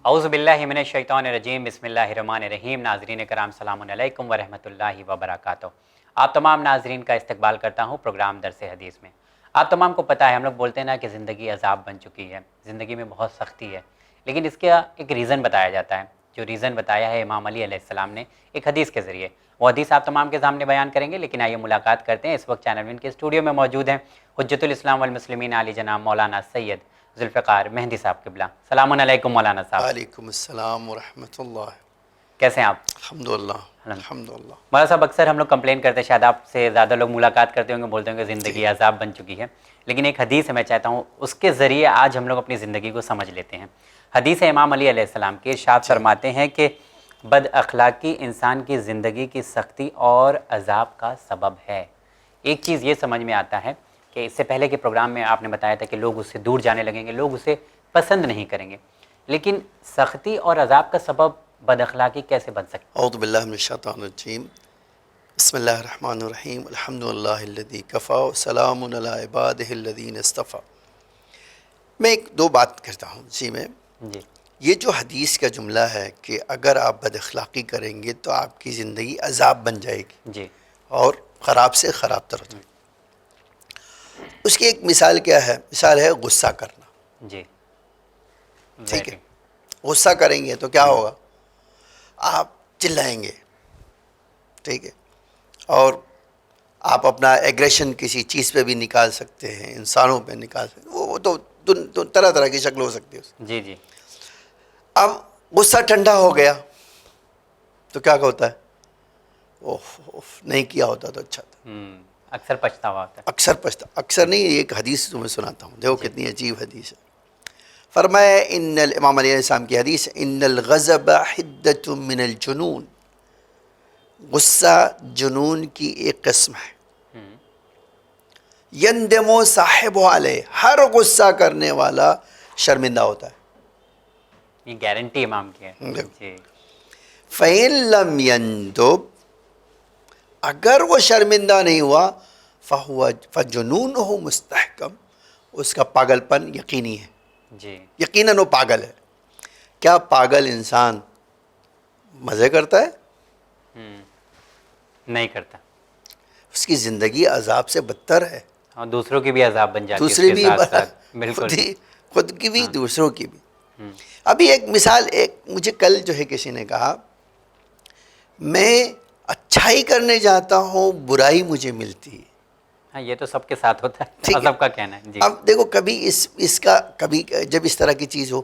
اعوذ باللہ من الشیطان الرجیم، بسم اللہ الرحمن الرحیم۔ ناظرین کرام، السلام علیکم ورحمۃ اللہ وبرکاتہ۔ آپ تمام ناظرین کا استقبال کرتا ہوں پروگرام درس حدیث میں۔ آپ تمام کو پتہ ہے، ہم لوگ بولتے ہیں نا کہ زندگی عذاب بن چکی ہے، زندگی میں بہت سختی ہے، لیکن اس کا ایک ریزن بتایا جاتا ہے۔ جو ریزن بتایا ہے امام علی علیہ السلام نے ایک حدیث کے ذریعے، وہ حدیث آپ تمام کے سامنے بیان کریں گے۔ لیکن آئیے ملاقات کرتے ہیں۔ اس وقت چینل ون کے اسٹوڈیو میں موجود ہیں حجت الاسلام والمسلمین علی جناب مولانا سید ذوالفقار مہندی صاحب قبلہ۔ السلام علیکم مولانا صاحب۔ وعلیکم السلام ورحمۃ اللہ۔ کیسے ہیں آپ؟ الحمدللہ الحمدللہ۔ مولانا صاحب، اکثر ہم لوگ کمپلین کرتے ہیں، شاید آپ سے زیادہ لوگ ملاقات کرتے ہوں گے، بولتے ہوں گے زندگی عذاب بن چکی ہے، لیکن ایک حدیث ہے، میں چاہتا ہوں اس کے ذریعے آج ہم لوگ اپنی زندگی کو سمجھ لیتے ہیں۔ حدیث ہے امام علی علیہ السلام کی، ارشاد فرماتے ہیں کہ بد اخلاقی انسان کی زندگی کی سختی اور عذاب کا سبب ہے۔ ایک چیز یہ سمجھ میں آتا ہے کہ اس سے پہلے کے پروگرام میں آپ نے بتایا تھا کہ لوگ اس سے دور جانے لگیں گے، لوگ اسے پسند نہیں کریں گے، لیکن سختی اور عذاب کا سبب بد اخلاقی کیسے بن سکتی؟ اعوذ باللہ من الشیطان الرجیم، بسم اللہ الرحمن الرحیم، الحمدللہ الذی کفا وسلام علی عبادہ الذین اصطفیٰ۔ میں ایک دو بات کرتا ہوں اسی میں۔ جی یہ جو حدیث کا جملہ ہے کہ اگر آپ بد اخلاقی کریں گے تو آپ کی زندگی عذاب بن جائے گی جی اور خراب سے خراب تر ہوتا ہے۔ اس کی ایک مثال کیا ہے؟ مثال ہے غصہ کرنا۔ جی ٹھیک ہے، غصہ کریں گے تو کیا ہوگا؟ آپ چلائیں گے، ٹھیک ہے، اور آپ اپنا ایگریشن کسی چیز پہ بھی نکال سکتے ہیں، انسانوں پہ نکال سکتے ہیں، وہ تو طرح طرح کی شکل ہو سکتی ہے۔ جی جی اب غصہ ٹھنڈا ہو گیا تو کیا ہوتا ہے؟ نہیں کیا ہوتا تو اچھا تھا۔ اکثر پچھتاوا ہوتا ہے۔ اکثر نہیں، ایک حدیث تمہیں سناتا ہوں، دیکھو کتنی عجیب حدیث ہے۔ فرمایا امام علیہ السلام کی حدیث، ان الغضب حدۃ من الجنون، غصہ جنون کی ایک قسم ہے۔ یندم صاحب علیہ، ہر غصہ کرنے والا شرمندہ ہوتا ہے۔ یہ گارنٹی امام کی ہے۔ جی فَإِن لَمْ يَنْدُبْ، اگر وہ شرمندہ نہیں ہوا، فَجُنُونُهُ مُسْتَحْكَمٌ، اس کا پاگل پن یقینی ہے، جی یقیناً وہ پاگل ہے۔ کیا پاگل انسان مزے کرتا ہے؟ نہیں کرتا، اس کی زندگی عذاب سے بدتر ہے، اور دوسروں کی بھی عذاب بن جاتی ہے دوسرے اس کے بھی ساتھ ساتھ۔ بالکل خود کی بھی دوسروں کی بھی۔ ابھی ایک مثال، مجھے کل جو ہے کسی نے کہا، میں اچھائی کرنے جاتا ہوں، برائی مجھے ملتی ہے۔ ہاں، یہ تو سب کے ساتھ ہوتا ہے، ٹھیک ہے، سب کا کہنا ہے۔ جی اب دیکھو، کبھی اس کا کبھی جب اس طرح کی چیز ہو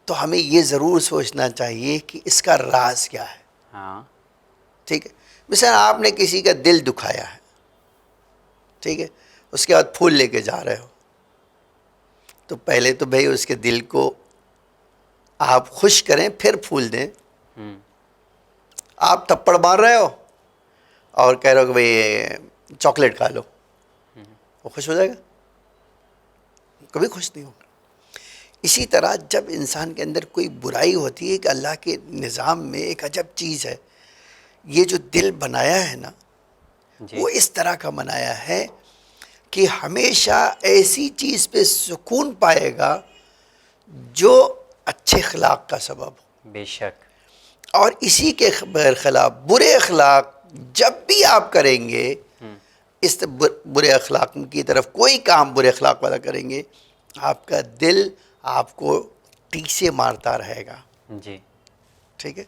تو ہمیں یہ ضرور سوچنا چاہیے کہ اس کا راز کیا ہے۔ ہاں ٹھیک ہے، مثلا آپ نے کسی کا دل دکھایا ہے، ٹھیک ہے، اس کے بعد پھول لے کے جا رہے ہو، تو پہلے تو بھائی اس کے دل کو آپ خوش کریں، پھر پھول دیں۔ آپ تھپڑ مار رہے ہو اور کہہ رہے ہو کہ بھائی چاکلیٹ کھا لو، وہ خوش ہو جائے گا؟ کبھی خوش نہیں ہوگا۔ اسی طرح جب انسان کے اندر کوئی برائی ہوتی ہے، کہ اللہ کے نظام میں ایک عجب چیز ہے، یہ جو دل بنایا ہے نا، وہ اس طرح کا بنایا ہے کہ ہمیشہ ایسی چیز پہ سکون پائے گا جو اچھے اخلاق کا سبب ہو۔ بے شک۔ اور اسی کے برخلاف برے اخلاق جب بھی آپ کریں گے، اس برے اخلاق کی طرف کوئی کام برے اخلاق والا کریں گے، آپ کا دل آپ کو ٹیسے مارتا رہے گا۔ جی ٹھیک ہے،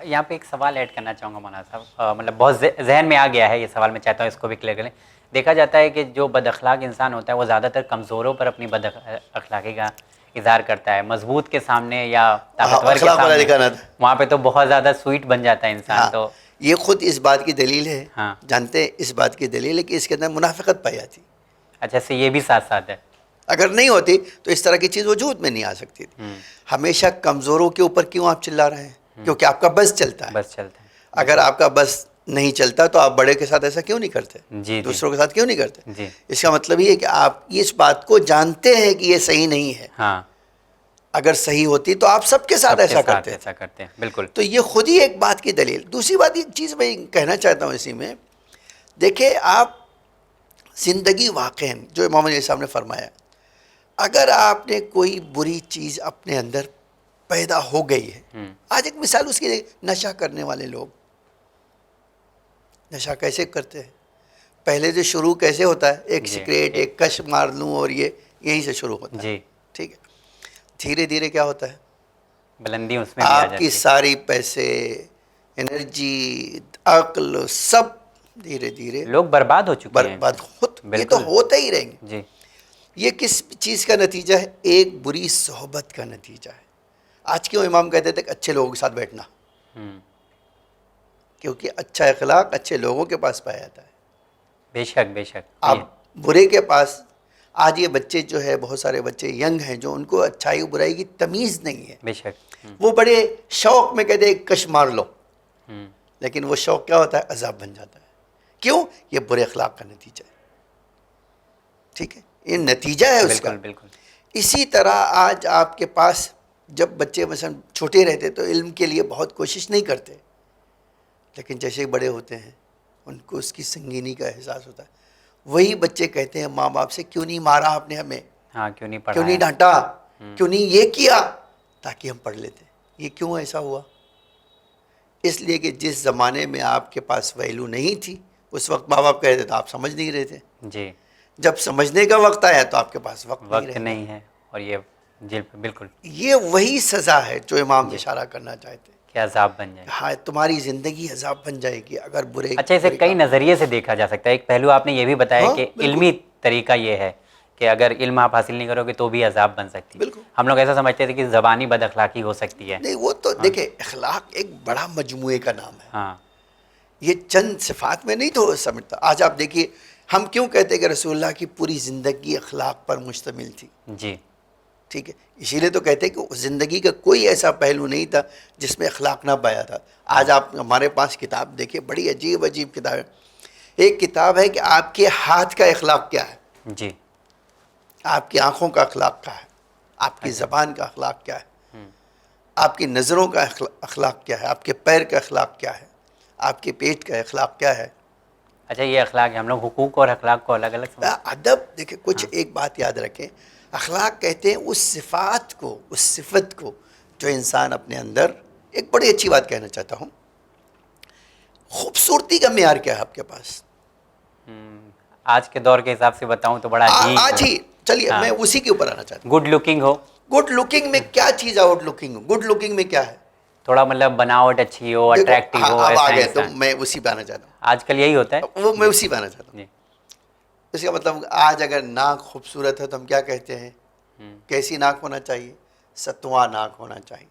یہاں پہ ایک سوال ایڈ کرنا چاہوں گا مولانا صاحب، مطلب بہت ذہن میں آ گیا ہے یہ سوال، میں چاہتا ہوں اس کو بھی کلیئر کریں۔ دیکھا جاتا ہے کہ جو بد اخلاق انسان ہوتا ہے وہ زیادہ تر کمزوروں پر اپنی بد اخلاقی کا اظہار کرتا ہے، مضبوط کے سامنے یا طاقتور کے اخلاق والا سامنے دکھانا تھا، وہاں پہ تو بہت زیادہ سویٹ بن جاتا ہے انسان۔ تو یہ خود اس بات کی دلیل ہے، ہاں جانتے ہیں اس بات کی دلیل ہے کہ اس کے اندر منافقت پائی جاتی۔ اچھا، سے یہ بھی ساتھ ساتھ ہے۔ اگر نہیں ہوتی تو اس طرح کی چیز وجود میں نہیں آ سکتی تھی۔ ہمیشہ کمزوروں کے اوپر کیوں آپ چلا رہے ہیں؟ کیونکہ آپ کا بس چلتا ہے۔ بس چلتا ہے۔ اگر آپ کا بس نہیں چلتا تو آپ بڑے کے ساتھ ایسا کیوں نہیں کرتے؟ جی دوسروں کے ساتھ کیوں نہیں کرتے؟ جی اس کا مطلب یہ ہے کہ آپ اس بات کو جانتے ہیں کہ یہ صحیح نہیں ہے۔ ہاں، اگر صحیح ہوتی تو آپ سب کے ساتھ ایسا کرتے۔ ایسا کرتے ہیں، بالکل۔ تو یہ خود ہی ایک بات کی دلیل۔ دوسری بات، ایک چیز میں کہنا چاہتا ہوں اسی میں، دیکھیں آپ زندگی واقعاً جو امام علیہ السلام نے فرمایا، اگر آپ نے کوئی بری چیز اپنے اندر پیدا ہو گئی ہے. آج ایک مثال اس کی، نشہ کرنے والے لوگ نشہ کیسے کرتے ہیں. پہلے جو شروع کیسے ہوتا ہے، ایک سگریٹ، ایک کش مار لوں، اور یہ یہیں سے شروع ہوتا ہے. جی ٹھیک ہے. دھیرے دھیرے کیا ہوتا ہے، بلندی اس میں بھی آ آپ کی جاتی ہے. ساری پیسے، انرجی، عقل، سب دھیرے دھیرے لوگ برباد ہو چکے ہیں. برباد یہ تو بالکل. ہوتا ہی رہیں گے. جی یہ کس چیز کا نتیجہ ہے؟ ایک بری صحبت کا نتیجہ ہے. آج کیوں امام کہتے تھے کہ اچھے لوگوں کے ساتھ بیٹھنا؟ کیونکہ اچھا اخلاق اچھے لوگوں کے پاس پایا جاتا ہے. بے شک بے شک. آپ برے کے پاس، آج یہ بچے جو ہے، بہت سارے بچے ینگ ہیں جو ان کو اچھائی و برائی کی تمیز نہیں ہے. بے شک. وہ بڑے شوق میں کہتے ہیں کش مار لو، لیکن وہ شوق کیا ہوتا ہے؟ عذاب بن جاتا ہے. کیوں؟ یہ برے اخلاق کا نتیجہ ہے. ٹھیک ہے، یہ نتیجہ ہے اس کا. بالکل بالکل. اسی طرح آج آپ کے پاس جب بچے مثلا چھوٹے رہتے تو علم کے لیے بہت کوشش نہیں کرتے، لیکن جیسے ہی بڑے ہوتے ہیں ان کو اس کی سنگینی کا احساس ہوتا ہے. وہی بچے کہتے ہیں ماں باپ سے، کیوں نہیں مارا آپ نے ہمیں، ہاں کیوں نہیں کیوں نہیں پڑھایا. ڈانٹا، کیوں نہیں یہ کیا، تاکہ ہم پڑھ لیتے. یہ کیوں ایسا ہوا؟ اس لیے کہ جس زمانے میں آپ کے پاس ویلو نہیں تھی، اس وقت ماں باپ کہتے تو آپ سمجھ نہیں رہے تھے. جی جب سمجھنے کا وقت آیا تو آپ کے پاس وقت نہیں رہے گا. نہیں ہے. اور یہ جی بالکل. یہ وہی سزا ہے جو امام جی. اشارہ کرنا چاہتے ہیں. کہ عذاب بن جائے. ہاں، تمہاری زندگی عذاب بن جائے گی اگر برے. اچھا، اسے کئی نظریے سے دیکھا جا سکتا ہے. ایک پہلو آپ نے یہ بھی بتایا ہاں کہ بالکل علمی طریقہ یہ ہے کہ اگر علم آپ حاصل نہیں کرو گے تو بھی عذاب بن سکتی. بالکل. ہم لوگ ایسا سمجھتے تھے کہ زبانی بد اخلاقی ہو سکتی ہے. نہیں، وہ تو دیکھیں اخلاق ایک بڑا مجموعے کا نام ہے. ہاں یہ چند صفات میں نہیں تو سمجھتا. آج آپ دیکھیے، ہم کیوں کہتے ہیں کہ رسول اللہ کی پوری زندگی اخلاق پر مشتمل تھی؟ جی ٹھیک ہے، اسی لیے تو کہتے ہیں کہ زندگی کا کوئی ایسا پہلو نہیں تھا جس میں اخلاق نہ پایا تھا. آج آپ ہمارے پاس کتاب دیکھیں، بڑی عجیب عجیب کتاب ہے. ایک کتاب ہے کہ آپ کے ہاتھ کا اخلاق کیا ہے، جی. آپ کی آنکھوں کا اخلاق کیا ہے، آپ کی زبان کا اخلاق کیا ہے، آپ کی نظروں کا اخلاق کیا ہے، آپ کے پیر کا اخلاق کیا ہے، آپ کے پیٹ کا اخلاق کیا ہے. اچھا، یہ اخلاق ہے. ہم لوگ حقوق اور اخلاق کو الگ الگ سمجھتے ادب دیکھیں، کچھ ایک بات یاد رکھیں، اخلاق کہتے ہیں اس صفات کو، اس صفت کو جو انسان اپنے اندر. ایک بڑی اچھی بات کہنا چاہتا ہوں، خوبصورتی کا معیار کیا ہے آپ کے پاس؟ آج کے دور کے حساب سے بتاؤں تو بڑا عجیب. آج ہی چلیے میں اسی کے اوپر آنا چاہتا ہوں. گڈ لکنگ ہو. گڈ لکنگ میں کیا چیز ہے؟ گڈ لکنگ، گڈ لکنگ میں کیا ہے؟ تھوڑا مطلب بناوٹ اچھی ہو، دیکھو، اٹریکٹیو ہاں ہو، اب آ ایسا گئے تو انسان. میں اسی پہ آنا چاہتا ہوں. آج کل یہی ہوتا ہے. وہ میں اسی پہ آنا چاہتا ہوں. جی اس کا مطلب آج اگر ناک خوبصورت ہے تو ہم کیا کہتے ہیں؟ کیسی ناک ہونا چاہیے؟ ستواں ناک ہونا چاہیے.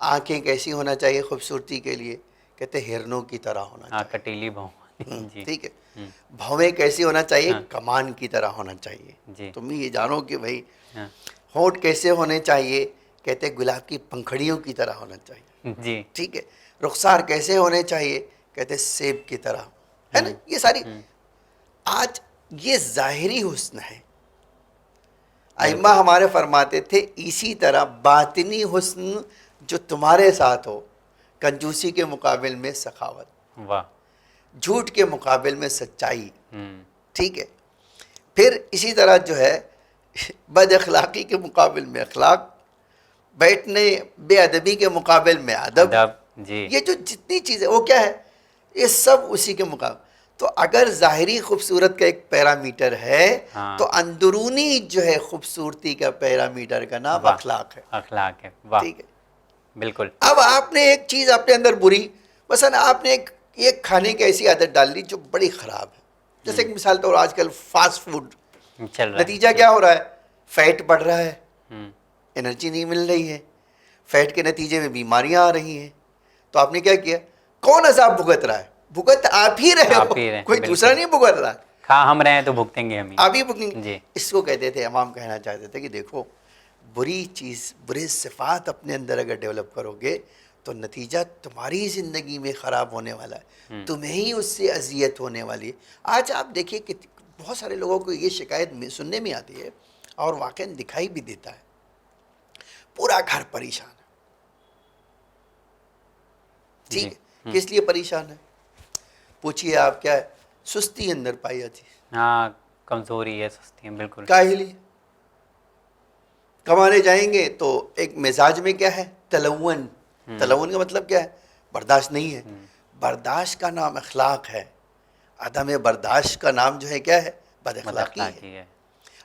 آنکھیں کیسی ہونا چاہیے خوبصورتی کے لیے؟ کہتے ہیں ہرنوں کی طرح ہونا ہاں، چاہیے. کٹیلی بہو. جی ٹھیک ہے. بھویں کیسی ہونا چاہیے؟ ہاں. کمان کی طرح ہونا چاہیے. جی. تم یہ جانو کہ بھائی ہاں. ہونٹ کیسے ہونے چاہیے؟ کہتے ہیں گلاب کی پنکھڑیوں کی طرح ہونا چاہیے. جی ٹھیک ہے. رخسار کیسے ہونے چاہیے؟ کہتے ہیں سیب کی طرح. ہے نا؟ یہ ساری آج یہ ظاہری حسن ہے. ائمہ ہمارے فرماتے تھے اسی طرح باطنی حسن جو تمہارے ساتھ ہو، کنجوسی کے مقابل میں سخاوت، واہ. جھوٹ کے مقابل میں سچائی. ٹھیک ہے. پھر اسی طرح جو ہے بد اخلاقی کے مقابل میں اخلاق، بیٹھنے بے ادبی کے مقابل میں ادب. جی. یہ جو جتنی چیزیں وہ کیا ہے، یہ سب اسی کے مقابل. تو اگر ظاہری خوبصورت کا ایک پیرامیٹر ہے تو اندرونی جو ہے خوبصورتی کا پیرامیٹر کا نام اخلاق ہے. اخلاق ہے. واہ. ٹھیک ہے. بالکل. اب آپ نے ایک چیز اپنے اندر بری، مثلا آپ نے ایک کھانے کی ایسی عادت ڈال لی جو بڑی خراب ہے. جیسے ایک مثال طور آج کل فاسٹ فوڈ چل رہا ہے. نتیجہ کیا ہو رہا ہے؟ فیٹ بڑھ رہا ہے، انرجی نہیں مل رہی ہے، فیٹ کے نتیجے میں بیماریاں آ رہی ہیں. تو آپ نے کیا کیا؟ کون عذاب بھگت رہا ہے؟ بھگت آپ ہی رہے ہو، کوئی دوسرا نہیں بھگت رہا. ہاں، ہم رہے ہیں تو بھگتیں گے ہم ہی. آپ ہی بھگتیں. جی. اس کو کہتے تھے، امام کہنا چاہتے تھے کہ دیکھو، بری چیز، برے صفات اپنے اندر اگر ڈیولپ کرو گے تو نتیجہ تمہاری زندگی میں خراب ہونے والا ہے، تمہیں ہی اس سے اذیت ہونے والی ہے. آج آپ دیکھیے کہ بہت سارے لوگوں کو یہ شکایت سننے میں آتی ہے اور واقعا دکھائی بھی دیتا ہے، پورا گھر پریشان ہے. ٹھیک ہے. کس لیے پریشان ہے؟ پوچھئے آپ کیا ہے؟ سستی اندر پائی جاتی ہے. ہاں، کمزوری ہے، سستی ہے. بالکل. کاہلی کمانے جائیں گے تو ایک مزاج میں کیا ہے؟ تلون. تلون کا مطلب کیا ہے؟ برداشت نہیں ہے. برداشت کا نام اخلاق ہے. عدم برداشت کا نام جو ہے کیا ہے؟ بد اخلاقی ہے.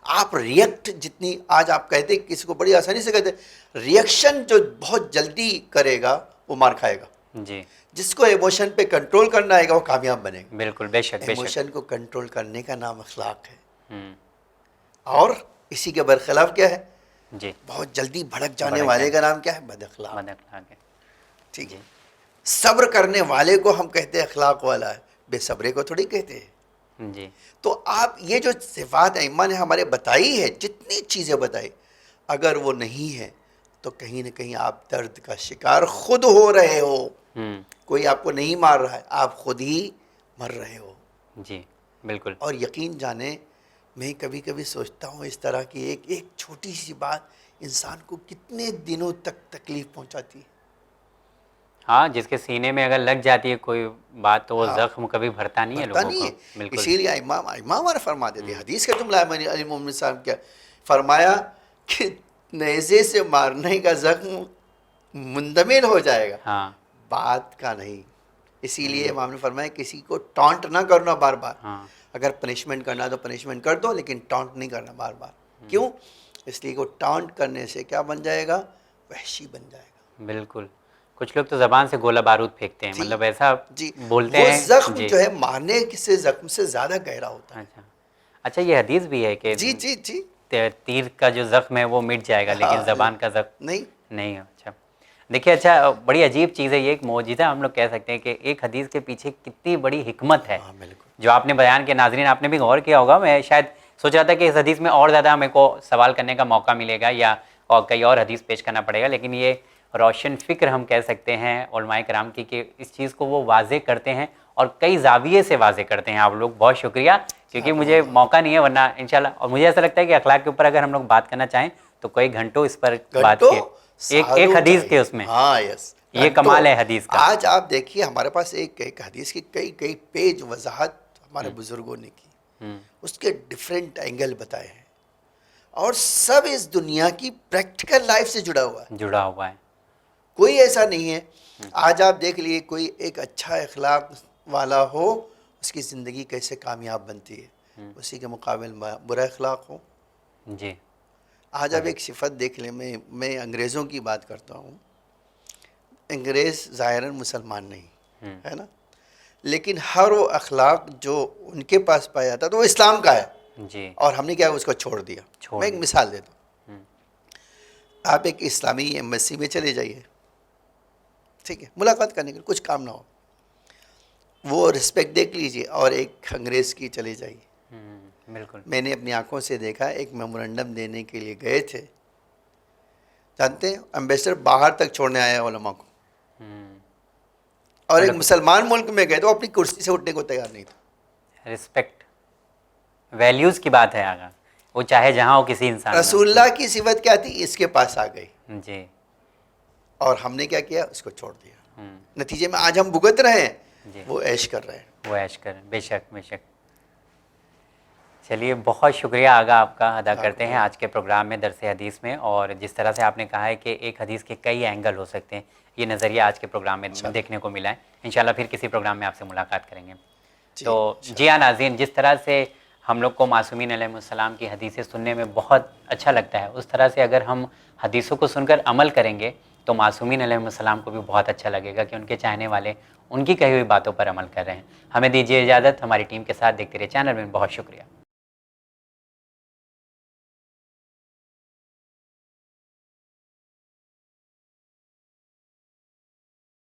آپ ریئیکٹ جتنی آج آپ کہتے کسی کو بڑی آسانی سے کہتے ریئیکشن جو بہت جلدی کرے گا وہ مار کھائے گا. جی. جس کو ایموشن پہ کنٹرول کرنا آئے گا وہ کامیاب بنے گا. بالکل، بے شک. ایموشن کو کنٹرول کرنے کا نام اخلاق ہے. اور اسی کے برخلاف کیا ہے؟ جی. بہت جلدی بھڑک جانے والے کا نام کیا ہے؟ بد اخلاق. بد اخلاق ہے. ٹھیک ہے. صبر کرنے والے کو ہم کہتے ہیں اخلاق والا ہے، بے صبرے کو تھوڑی کہتے ہیں. جی. تو آپ یہ جو صفات ائمہ نے ہمارے بتائی ہے، جتنی چیزیں بتائی، اگر وہ نہیں ہے تو کہیں نہ کہیں آپ درد کا شکار خود ہو رہے ہو. کوئی آپ کو نہیں مار رہا ہے، آپ خود ہی مر رہے ہو. جی بالکل. اور یقین جانیں میں کبھی کبھی سوچتا ہوں اس طرح کی ایک چھوٹی سی بات انسان کو کتنے دنوں تک تکلیف پہنچاتی ہے. ہاں، جس کے سینے میں اگر لگ جاتی ہے کوئی بات تو وہ زخم کبھی بھرتا نہیں ہے بھرتا لوگوں نہیں کو. ہے. بالکل. اسی لیے امام ہمارے فرماتے تھے، حدیث کا جملہ ہے علی محمد صاحب کیا فرمایا کہ نیزے سے مارنے کا زخم مندمل ہو جائے گا، ہاں. بات کا نہیں. اسی لیے امام نے فرمایا کسی کو ٹانٹ نہ کرنا بار بار. ہاں. اگر پنشمنٹ کرنا تو پنشمنٹ کر دو، لیکن ٹانٹ نہیں کرنا بار بار. کیوں؟ اس لیے کو ٹانٹ کرنے سے کیا بن جائے گا؟ وحشی بن جائے گا. بالکل. کچھ لوگ تو زبان سے گولہ بارود پھینکتے ہیں، مطلب ایسا جی بولتے وہ ہیں. زخم جی. جو ہے مارنے سے زخم سے زیادہ گہرا ہوتا ہے. اچھا یہ حدیث بھی ہے کہ جی جی جی. تیر کا جو زخم ہے وہ مٹ جائے گا لیکن زبان کا زخم نہیں. نہیں. اچھا دیکھیے، اچھا بڑی عجیب چیز ہے یہ، ایک معجزہ ہم لوگ کہہ سکتے ہیں کہ ایک حدیث کے پیچھے کتنی بڑی حکمت ہے جو آپ نے بیان کیا. ناظرین آپ نے بھی غور کیا ہوگا، میں شاید سوچ رہا تھا کہ اس حدیث میں اور زیادہ ہمیں کو سوال کرنے کا موقع ملے گا یا اور کئی اور حدیث پیش کرنا پڑے گا، لیکن یہ روشن فکر ہم کہہ سکتے ہیں علماء کرام کی کہ اس چیز کو وہ واضح کرتے ہیں اور کئی زاویے سے واضح کرتے ہیں. آپ لوگ بہت شکریہ، کیونکہ مجھے موقع نہیں ہے ورنہ انشاءاللہ. اور مجھے ایسا لگتا ہے کہ اخلاق کے اوپر اگر ہم لوگ بات کرنا چاہیں تو کئی گھنٹوں اس پر بات کی ایک حدیث کے اس میں. ہاں یس، یہ کمال ہے حدیث کا. آج آپ دیکھیے ہمارے پاس ایک حدیث کی کئی پیج وضاحت ہمارے بزرگوں نے کی، اس کے ڈفرینٹ اینگل بتائے ہیں، اور سب اس دنیا کی پریکٹیکل لائف سے جڑا ہوا ہے. کوئی ایسا نہیں ہے. آج آپ دیکھ لیے کوئی ایک اچھا اخلاق والا ہو، اس کی زندگی کیسے کامیاب بنتی ہے، اسی کے مقابل برا اخلاق ہو. جی. آج آپ ایک صفت دیکھ لیں، میں انگریزوں کی بات کرتا ہوں. انگریز ظاہراً مسلمان نہیں ہے نا، لیکن ہر وہ اخلاق جو ان کے پاس پایا جاتا تو وہ اسلام کا ہے. جی. اور ہم نے کیا اس کو چھوڑ دیا. میں ایک مثال دیتا ہوں. آپ ایک اسلامی ایمبیسی میں چلے جائیے، ٹھیک ہے، ملاقات کرنے کے لیے، کچھ کام نہ ہو، وہ رسپیکٹ دیکھ لیجئے. اور ایک انگریز کی چلے جائیے. بالکل. میں نے اپنی آنکھوں سے دیکھا، ایک میمورنڈم دینے کے لیے گئے تھے، جانتے ہیں امبیسڈر باہر تک چھوڑنے آیا علماء کو، اور ایک مسلمان ملک میں گئے تو اپنی کرسی سے اٹھنے کو تیار نہیں تھا. رسپیکٹ، ویلیوز کی بات ہے آگا، وہ چاہے جہاں ہو کسی انسان. رسول اللہ کی صفت کیا تھی؟ اس کے پاس آ گئی. جی. اور ہم نے کیا کیا؟ اس کو چھوڑ دیا. نتیجے میں آج ہم بھگت رہے ہیں، وہ عیش کر رہے ہیں. وہ عیش کر، بے شک بے شک. چلیے بہت شکریہ آگا آپ کا ادا کرتے ہیں آج کے پروگرام میں درس حدیث میں. اور جس طرح سے آپ نے کہا ہے کہ ایک حدیث کے کئی اینگل ہو سکتے ہیں، یہ نظریہ آج کے پروگرام میں دیکھنے کو ملا ہے. انشاءاللہ پھر کسی پروگرام میں آپ سے ملاقات کریں گے. تو جی ہاں ناظرین، جس طرح سے ہم لوگ کو معصومین علیہ السلام کی حدیثیں سننے میں بہت اچھا لگتا ہے، اس طرح سے اگر ہم حدیثوں کو سن کر عمل کریں گے تو معصومین علیہ السلام کو بھی بہت اچھا لگے گا کہ ان کے چاہنے والے ان کی کہی ہوئی باتوں پر عمل کر رہے ہیں. ہمیں دیجیے اجازت، ہماری ٹیم کے ساتھ دیکھتے رہیے چینل میں. بہت شکریہ.